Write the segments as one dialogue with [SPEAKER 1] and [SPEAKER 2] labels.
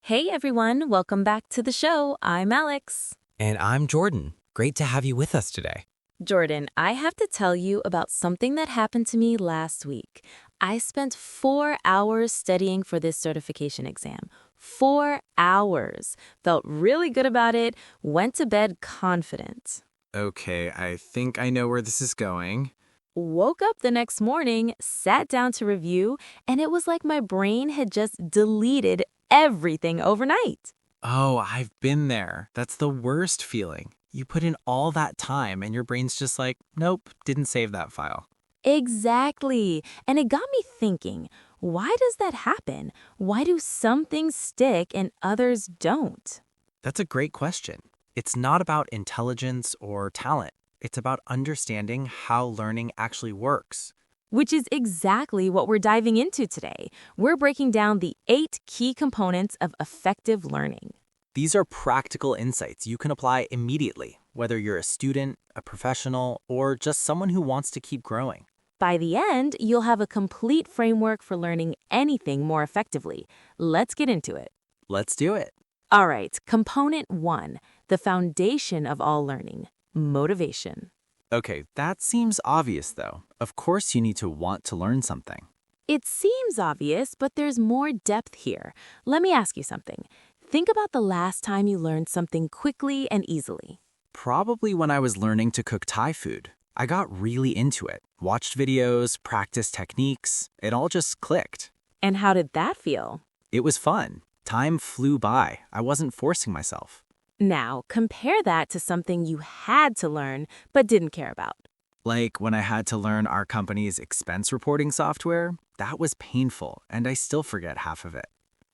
[SPEAKER 1] Hey everyone, welcome back to the show. I'm Alex.
[SPEAKER 2] And I'm Jordan. Great to have you with us today.
[SPEAKER 1] Jordan, I have to tell you about something that happened to me last week. I spent 4 hours studying for this certification exam. 4 hours. Felt really good about it, went to bed confident.
[SPEAKER 2] Okay, I think I know where this is going.
[SPEAKER 1] Woke up the next morning, sat down to review, and it was like my brain had just deleted everything overnight.
[SPEAKER 2] Oh, I've been there. That's the worst feeling. You put in all that time and your brain's just like, nope, didn't save that file.
[SPEAKER 1] Exactly. And it got me thinking, why does that happen? Why do some things stick and others don't?
[SPEAKER 2] That's a great question. It's not about intelligence or talent. It's about understanding how learning actually works.
[SPEAKER 1] Which is exactly what we're diving into today. We're breaking down the 8 key components of effective learning.
[SPEAKER 2] These are practical insights you can apply immediately, whether you're a student, a professional, or just someone who wants to keep growing.
[SPEAKER 1] By the end, you'll have a complete framework for learning anything more effectively. Let's get into it.
[SPEAKER 2] Let's do it.
[SPEAKER 1] All right, component 1, the foundation of all learning, motivation.
[SPEAKER 2] Okay, that seems obvious though. Of course you need to want to learn something.
[SPEAKER 1] It seems obvious, but there's more depth here. Let me ask you something. Think about the last time you learned something quickly and easily.
[SPEAKER 2] Probably when I was learning to cook Thai food. I got really into it, watched videos, practiced techniques. It all just clicked.
[SPEAKER 1] And how did that feel?
[SPEAKER 2] It was fun. Time flew by. I wasn't forcing myself.
[SPEAKER 1] Now, compare that to something you had to learn but didn't care about.
[SPEAKER 2] Like when I had to learn our company's expense reporting software, that was painful, and I still forget half of it.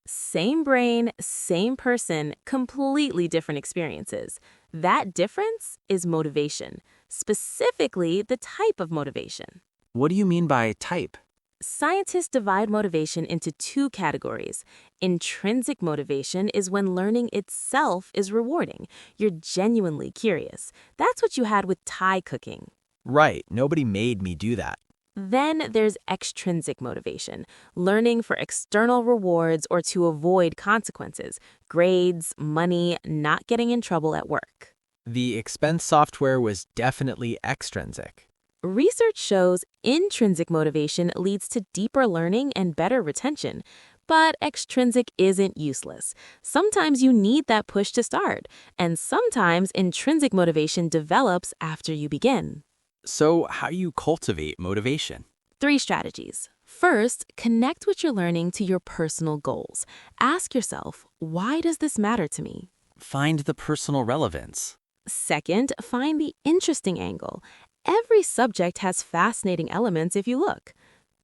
[SPEAKER 1] Same brain, same person, completely different experiences. That difference is motivation, specifically the type of motivation.
[SPEAKER 2] What do you mean by type?
[SPEAKER 1] Scientists divide motivation into 2 categories. Intrinsic motivation is when learning itself is rewarding. You're genuinely curious. That's what you had with Thai cooking.
[SPEAKER 2] Right, nobody made me do that.
[SPEAKER 1] Then there's extrinsic motivation, learning for external rewards or to avoid consequences, grades, money, not getting in trouble at work.
[SPEAKER 2] The expense software was definitely extrinsic.
[SPEAKER 1] Research shows intrinsic motivation leads to deeper learning and better retention, but extrinsic isn't useless. Sometimes you need that push to start, and sometimes intrinsic motivation develops after you begin.
[SPEAKER 2] So how do you cultivate motivation?
[SPEAKER 1] 3 strategies. First, connect what you're learning to your personal goals. Ask yourself, why does this matter to me?
[SPEAKER 2] Find the personal relevance.
[SPEAKER 1] Second, find the interesting angle. Every subject has fascinating elements if you look.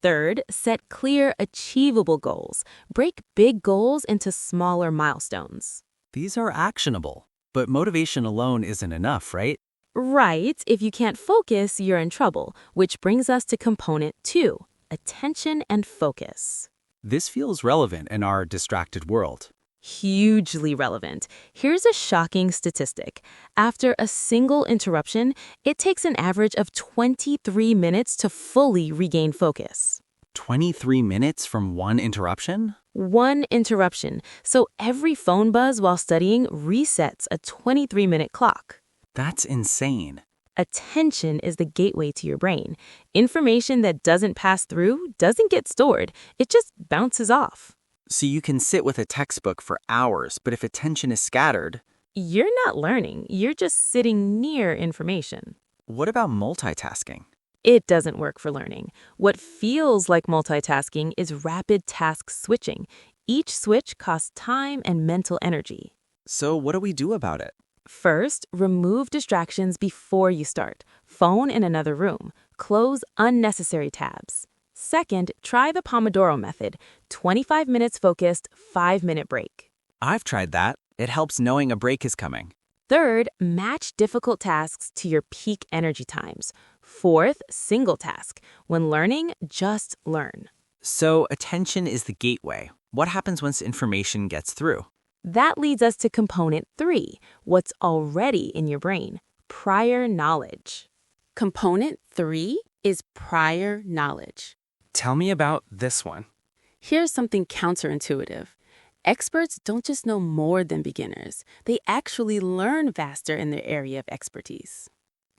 [SPEAKER 1] Third, set clear, achievable goals. Break big goals into smaller milestones.
[SPEAKER 2] These are actionable, but motivation alone isn't enough, right?
[SPEAKER 1] Right, if you can't focus, you're in trouble, which brings us to component 2, attention and focus.
[SPEAKER 2] This feels relevant in our distracted world.
[SPEAKER 1] Hugely relevant. Here's a shocking statistic. After a single interruption, it takes an average of 23 minutes to fully regain focus.
[SPEAKER 2] 23 minutes from one interruption?
[SPEAKER 1] One interruption. So every phone buzz while studying resets a 23-minute clock.
[SPEAKER 2] That's insane.
[SPEAKER 1] Attention is the gateway to your brain. Information that doesn't pass through doesn't get stored. It just bounces off.
[SPEAKER 2] So you can sit with a textbook for hours, but if attention is scattered,
[SPEAKER 1] You're not learning. You're just sitting near information.
[SPEAKER 2] what about multitasking?
[SPEAKER 1] It doesn't work for learning. What feels like multitasking is rapid task switching. Each switch costs time and mental energy.
[SPEAKER 2] So what do we do about it?
[SPEAKER 1] First, remove distractions before you start. Phone in another room. Close unnecessary tabs. Second, try the Pomodoro method. 25 minutes focused, 5-minute break.
[SPEAKER 2] I've tried that. It helps knowing a break is coming.
[SPEAKER 1] Third, match difficult tasks to your peak energy times. Fourth, single task. When learning, just learn.
[SPEAKER 2] So attention is the gateway. What happens once information gets through?
[SPEAKER 1] That leads us to component 3, what's already in your brain, prior knowledge. Component 3 is prior knowledge.
[SPEAKER 2] Tell me about this one.
[SPEAKER 1] Here's something counterintuitive. Experts don't just know more than beginners, they actually learn faster in their area of expertise.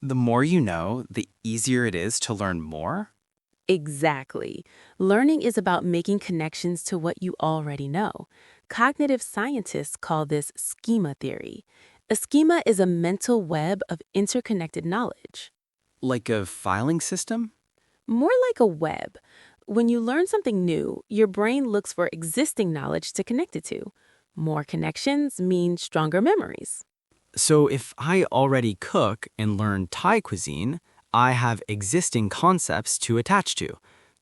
[SPEAKER 2] The more you know, the easier it is to learn more?
[SPEAKER 1] Exactly. Learning is about making connections to what you already know. Cognitive scientists call this schema theory. A schema is a mental web of interconnected knowledge.
[SPEAKER 2] Like a filing system?
[SPEAKER 1] More like a web. When you learn something new, your brain looks for existing knowledge to connect it to. More connections mean stronger memories.
[SPEAKER 2] So if I already cook and learn Thai cuisine, I have existing concepts to attach to.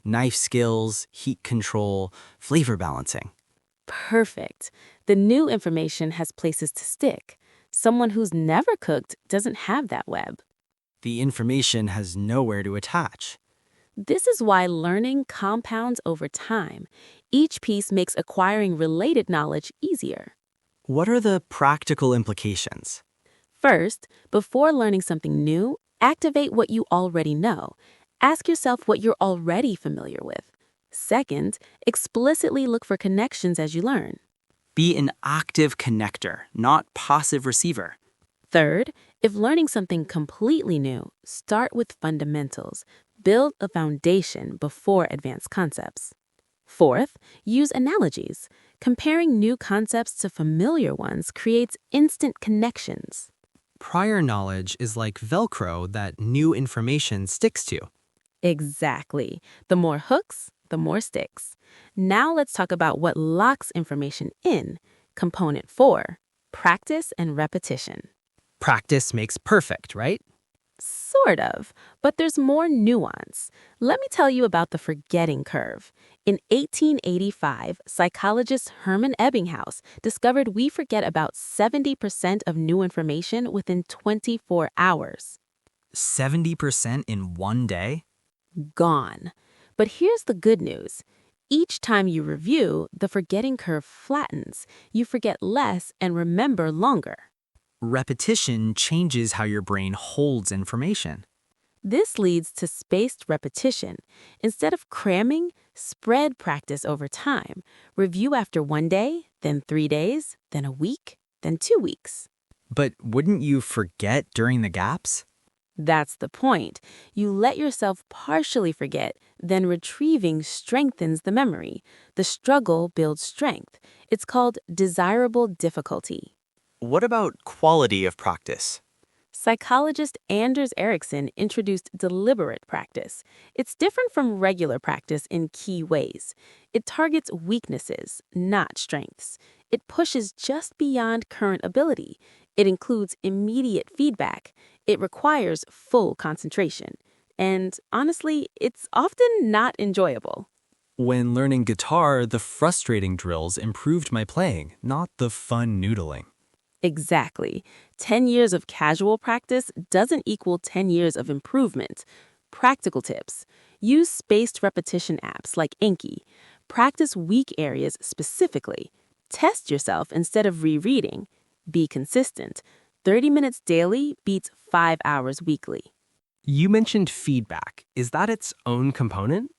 [SPEAKER 2] Knife skills, heat control, flavor balancing.
[SPEAKER 1] Perfect. The new information has places to stick. Someone who's never cooked doesn't have that web.
[SPEAKER 2] The information has nowhere to attach.
[SPEAKER 1] This is why learning compounds over time. Each piece makes acquiring related knowledge easier.
[SPEAKER 2] What are the practical implications?
[SPEAKER 1] First, before learning something new, activate what you already know. Ask yourself what you're already familiar with. Second, explicitly look for connections as you learn.
[SPEAKER 2] Be an active connector, not passive receiver.
[SPEAKER 1] Third, if learning something completely new, start with fundamentals. Build a foundation before advanced concepts. Fourth, use analogies. Comparing new concepts to familiar ones creates instant connections.
[SPEAKER 3] Prior knowledge is like Velcro that new information sticks to.
[SPEAKER 1] Exactly. The more hooks, the more sticks. Now let's talk about what locks information in. Component 4, practice and repetition.
[SPEAKER 3] Practice makes perfect, right?
[SPEAKER 1] Sort of, but there's more nuance. Let me tell you about the forgetting curve. In 1885, psychologist Hermann Ebbinghaus discovered we forget about 70% of new information within 24 hours.
[SPEAKER 2] 70% in one day?
[SPEAKER 1] Gone. But here's the good news. Each time you review, the forgetting curve flattens. You forget less and remember longer.
[SPEAKER 2] Repetition changes how your brain holds information.
[SPEAKER 1] This leads to spaced repetition. Instead of cramming, spread practice over time. Review after 1 day, then 3 days, then a week, then 2 weeks.
[SPEAKER 2] But wouldn't you forget during the gaps?
[SPEAKER 1] That's the point. You let yourself partially forget, then retrieving strengthens the memory. The struggle builds strength. It's called desirable difficulty.
[SPEAKER 4] What about quality of practice?
[SPEAKER 1] Psychologist Anders Ericsson introduced deliberate practice. It's different from regular practice in key ways. It targets weaknesses, not strengths. It pushes just beyond current ability. It includes immediate feedback. It requires full concentration. And honestly, it's often not enjoyable.
[SPEAKER 3] When learning guitar, the frustrating drills improved my playing, not the fun noodling.
[SPEAKER 1] Exactly. 10 years of casual practice doesn't equal 10 years of improvement. Practical tips. Use spaced repetition apps like Anki. Practice weak areas specifically. Test yourself instead of rereading. Be consistent. 30 minutes daily beats 5 hours weekly.
[SPEAKER 3] You mentioned feedback. Is that its own component?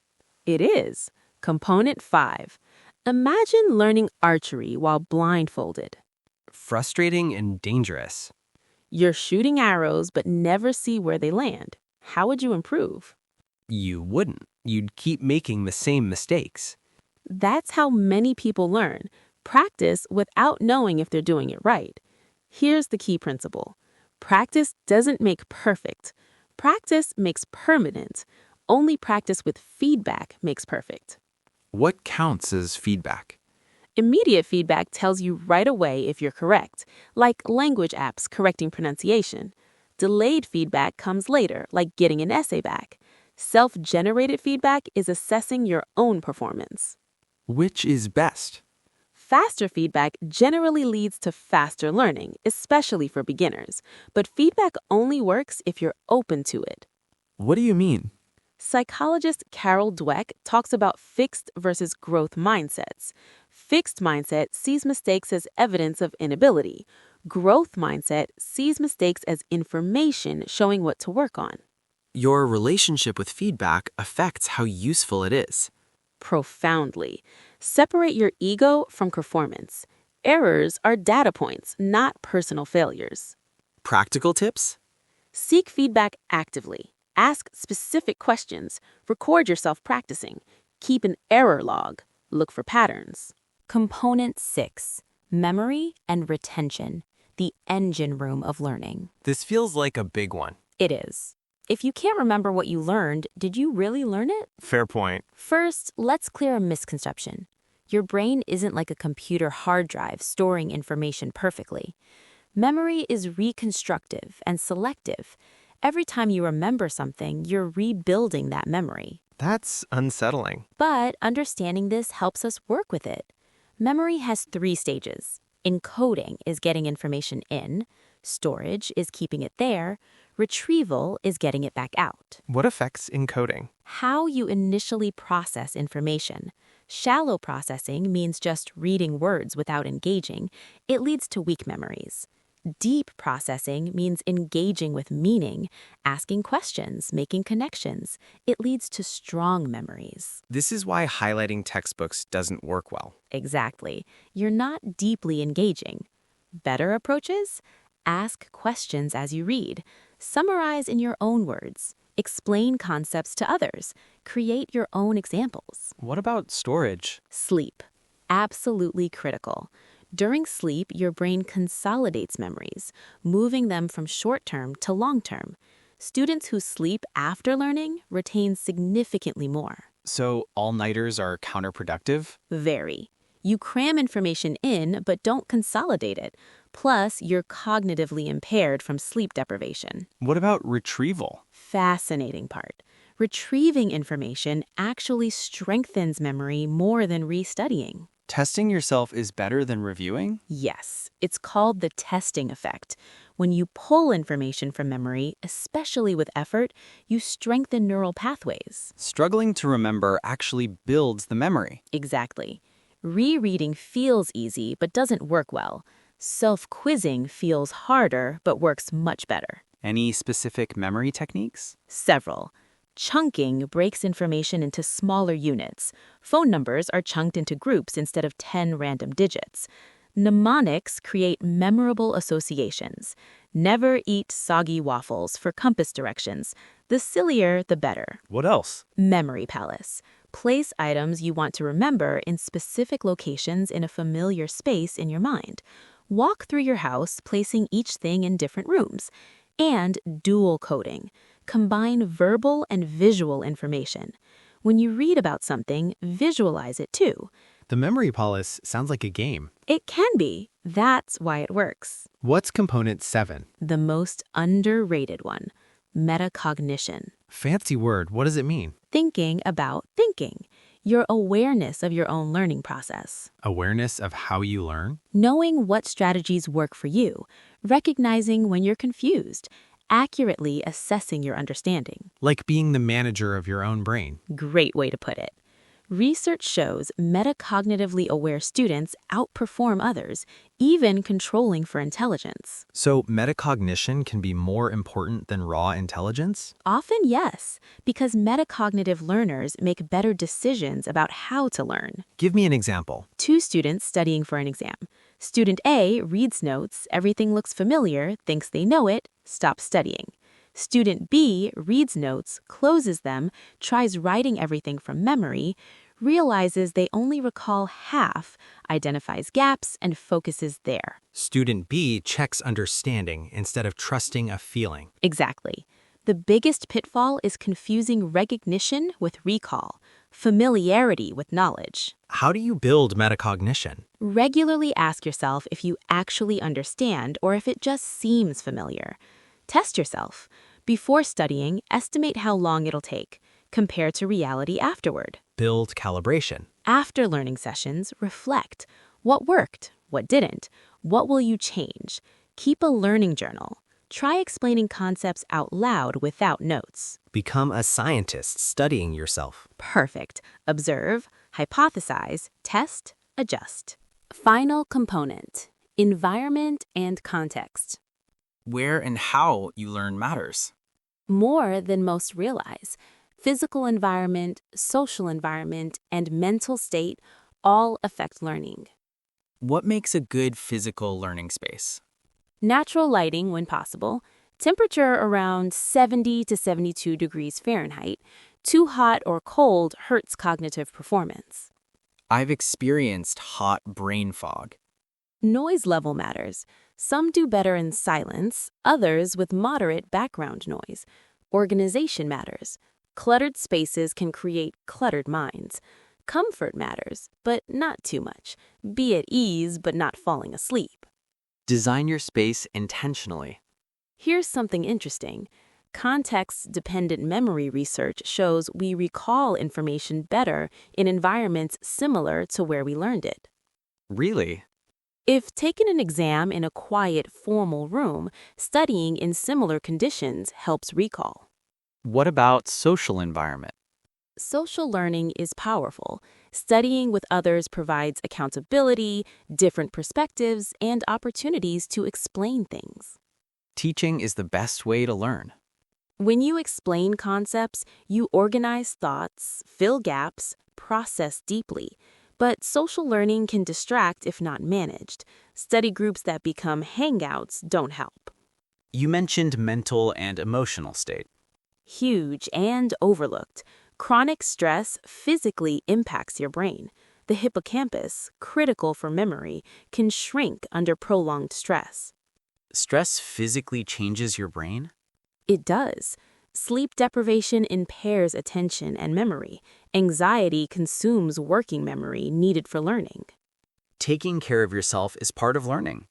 [SPEAKER 1] It is. Component 5. Imagine learning archery while blindfolded.
[SPEAKER 3] Frustrating and dangerous.
[SPEAKER 1] You're shooting arrows but never see where they land. How would you improve?
[SPEAKER 3] You wouldn't. You'd keep making the same mistakes.
[SPEAKER 1] That's how many people learn. Practice without knowing if they're doing it right. Here's the key principle. Practice doesn't make perfect. Practice makes permanent. Only practice with feedback makes perfect.
[SPEAKER 4] What counts as feedback?
[SPEAKER 1] Immediate feedback tells you right away if you're correct, like language apps correcting pronunciation. Delayed feedback comes later, like getting an essay back. Self-generated feedback is assessing your own performance.
[SPEAKER 4] Which is best?
[SPEAKER 1] Faster feedback generally leads to faster learning, especially for beginners. But feedback only works if you're open to it.
[SPEAKER 4] What do you mean?
[SPEAKER 1] Psychologist Carol Dweck talks about fixed versus growth mindsets. Fixed mindset sees mistakes as evidence of inability. Growth mindset sees mistakes as information showing what to work on.
[SPEAKER 4] Your relationship with feedback affects how useful it is.
[SPEAKER 1] Profoundly. Separate your ego from performance. Errors are data points, not personal failures.
[SPEAKER 2] Practical tips?
[SPEAKER 1] Seek feedback actively. Ask specific questions. Record yourself practicing. Keep an error log. Look for patterns. Component 6. Memory and retention. The engine room of learning.
[SPEAKER 3] This feels like a big one.
[SPEAKER 1] It is. If you can't remember what you learned, did you really learn it?
[SPEAKER 3] Fair point.
[SPEAKER 1] First, let's clear a misconception. Your brain isn't like a computer hard drive storing information perfectly. Memory is reconstructive and selective. Every time you remember something, you're rebuilding that memory.
[SPEAKER 3] That's unsettling.
[SPEAKER 1] But understanding this helps us work with it. Memory has 3 stages. Encoding is getting information in. Storage is keeping it there. Retrieval is getting it back out.
[SPEAKER 3] What affects encoding?
[SPEAKER 1] How you initially process information. Shallow processing means just reading words without engaging. It leads to weak memories. Deep processing means engaging with meaning, asking questions, making connections. It leads to strong memories.
[SPEAKER 3] This is why highlighting textbooks doesn't work well.
[SPEAKER 1] Exactly. You're not deeply engaging. Better approaches? Ask questions as you read. Summarize in your own words. Explain concepts to others. Create your own examples.
[SPEAKER 3] What about storage?
[SPEAKER 1] Sleep. Absolutely critical. During sleep, your brain consolidates memories, moving them from short-term to long-term. Students who sleep after learning retain significantly more.
[SPEAKER 3] So all-nighters are counterproductive?
[SPEAKER 1] Very. You cram information in, but don't consolidate it. Plus, you're cognitively impaired from sleep deprivation.
[SPEAKER 3] What about retrieval?
[SPEAKER 1] Fascinating part. Retrieving information actually strengthens memory more than restudying.
[SPEAKER 3] Testing yourself is better than reviewing?
[SPEAKER 1] Yes, it's called the testing effect. When you pull information from memory, especially with effort, you strengthen neural pathways.
[SPEAKER 3] Struggling to remember actually builds the memory.
[SPEAKER 1] Exactly. Rereading feels easy but doesn't work well. Self-quizzing feels harder but works much better.
[SPEAKER 3] Any specific memory techniques?
[SPEAKER 1] Several. Chunking breaks information into smaller units. Phone numbers are chunked into groups instead of 10 random digits. Mnemonics create memorable associations. Never eat soggy waffles for compass directions. The sillier, the better.
[SPEAKER 3] What else?
[SPEAKER 1] Memory palace. Place items you want to remember in specific locations in a familiar space in your mind. Walk through your house, placing each thing in different rooms. And dual coding. Combine verbal and visual information. When you read about something, visualize it too.
[SPEAKER 5] The memory palace sounds like a game.
[SPEAKER 1] It can be. That's why it works.
[SPEAKER 5] What's component 7?
[SPEAKER 1] The most underrated one. Metacognition.
[SPEAKER 5] Fancy word. What does it mean?
[SPEAKER 1] Thinking about thinking. Your awareness of your own learning process.
[SPEAKER 5] Awareness of how you learn?
[SPEAKER 1] Knowing what strategies work for you. Recognizing when you're confused. Accurately assessing your understanding.
[SPEAKER 5] Like being the manager of your own brain.
[SPEAKER 1] Great way to put it. Research shows metacognitively aware students outperform others, even controlling for intelligence.
[SPEAKER 3] So metacognition can be more important than raw intelligence?
[SPEAKER 1] Often, yes, because metacognitive learners make better decisions about how to learn.
[SPEAKER 3] Give me an example.
[SPEAKER 1] 2 students studying for an exam. Student A reads notes, everything looks familiar, thinks they know it, stops studying. Student B reads notes, closes them, tries writing everything from memory, realizes they only recall half, identifies gaps, and focuses there.
[SPEAKER 3] Student B checks understanding instead of trusting a feeling.
[SPEAKER 1] Exactly. The biggest pitfall is confusing recognition with recall, familiarity with knowledge.
[SPEAKER 3] How do you build metacognition?
[SPEAKER 1] Regularly ask yourself if you actually understand or if it just seems familiar. Test yourself. Before studying, estimate how long it'll take. Compare to reality afterward.
[SPEAKER 3] Build calibration.
[SPEAKER 1] After learning sessions, reflect. What worked? What didn't? What will you change? Keep a learning journal. Try explaining concepts out loud without notes.
[SPEAKER 3] Become a scientist studying yourself.
[SPEAKER 1] Perfect. Observe, hypothesize, test, adjust. Final component: environment and context.
[SPEAKER 2] Where and how you learn matters.
[SPEAKER 1] More than most realize. Physical environment, social environment, and mental state all affect learning.
[SPEAKER 2] What makes a good physical learning space?
[SPEAKER 1] Natural lighting when possible, temperature around 70 to 72 degrees Fahrenheit. Too hot or cold hurts cognitive performance.
[SPEAKER 2] I've experienced hot brain fog.
[SPEAKER 1] Noise level matters. Some do better in silence, others with moderate background noise. Organization matters. Cluttered spaces can create cluttered minds. Comfort matters, but not too much. Be at ease, but not falling asleep.
[SPEAKER 4] Design your space intentionally.
[SPEAKER 1] Here's something interesting. Context-dependent memory research shows we recall information better in environments similar to where we learned it.
[SPEAKER 4] Really?
[SPEAKER 1] If taking an exam in a quiet, formal room, studying in similar conditions helps recall.
[SPEAKER 4] What about social environment?
[SPEAKER 1] Social learning is powerful. Studying with others provides accountability, different perspectives, and opportunities to explain things.
[SPEAKER 4] Teaching is the best way to learn.
[SPEAKER 1] When you explain concepts, you organize thoughts, fill gaps, process deeply. But social learning can distract if not managed. Study groups that become hangouts don't help.
[SPEAKER 2] You mentioned mental and emotional state.
[SPEAKER 1] Huge and overlooked. Chronic stress physically impacts your brain. The hippocampus, critical for memory, can shrink under prolonged stress.
[SPEAKER 2] Stress physically changes your brain?
[SPEAKER 1] It does. Sleep deprivation impairs attention and memory. Anxiety consumes working memory needed for learning.
[SPEAKER 2] Taking care of yourself is part of learning.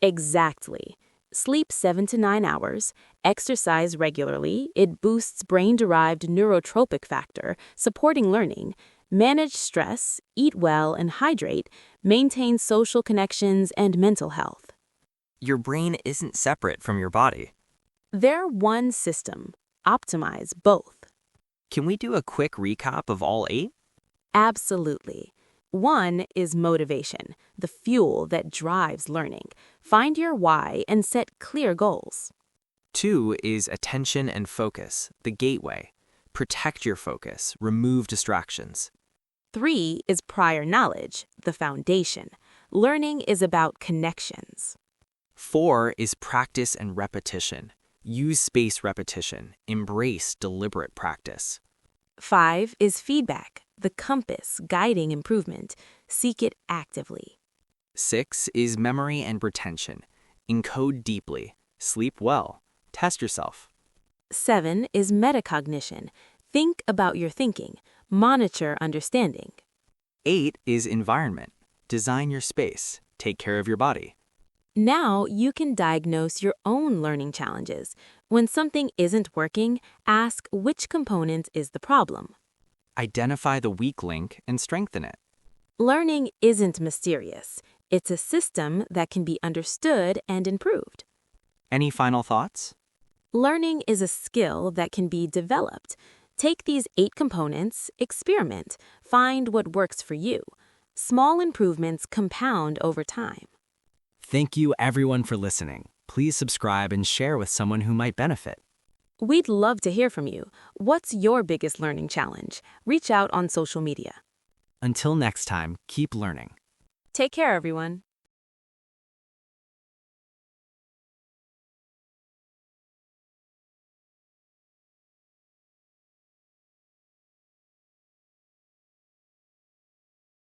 [SPEAKER 1] Exactly. Sleep 7 to 9 hours, exercise regularly, it boosts brain-derived neurotropic factor, supporting learning, manage stress, eat well and hydrate, maintain social connections and mental health.
[SPEAKER 4] Your brain isn't separate from your body.
[SPEAKER 1] They're one system. Optimize both.
[SPEAKER 4] Can we do a quick recap of all 8?
[SPEAKER 1] Absolutely. 1 is motivation, the fuel that drives learning. Find your why and set clear goals.
[SPEAKER 4] 2 is attention and focus, the gateway. Protect your focus, remove distractions.
[SPEAKER 1] 3 is prior knowledge, the foundation. Learning is about connections.
[SPEAKER 4] 4 is practice and repetition. Use spaced repetition. Embrace deliberate practice.
[SPEAKER 1] 5 is feedback, the compass guiding improvement. Seek it actively.
[SPEAKER 4] 6 is memory and retention. Encode deeply. Sleep well. Test yourself.
[SPEAKER 1] 7 is metacognition. Think about your thinking. Monitor understanding.
[SPEAKER 4] 8 is environment. Design your space. Take care of your body.
[SPEAKER 1] Now you can diagnose your own learning challenges. When something isn't working, ask which component is the problem.
[SPEAKER 4] Identify the weak link and strengthen it.
[SPEAKER 1] Learning isn't mysterious. It's a system that can be understood and improved.
[SPEAKER 4] Any final thoughts?
[SPEAKER 1] Learning is a skill that can be developed. Take these 8 components, experiment, find what works for you. Small improvements compound over time.
[SPEAKER 2] Thank you everyone for listening. Please subscribe and share with someone who might benefit.
[SPEAKER 1] We'd love to hear from you. What's your biggest learning challenge? Reach out on social media.
[SPEAKER 2] Until next time, keep learning.
[SPEAKER 1] Take care, everyone.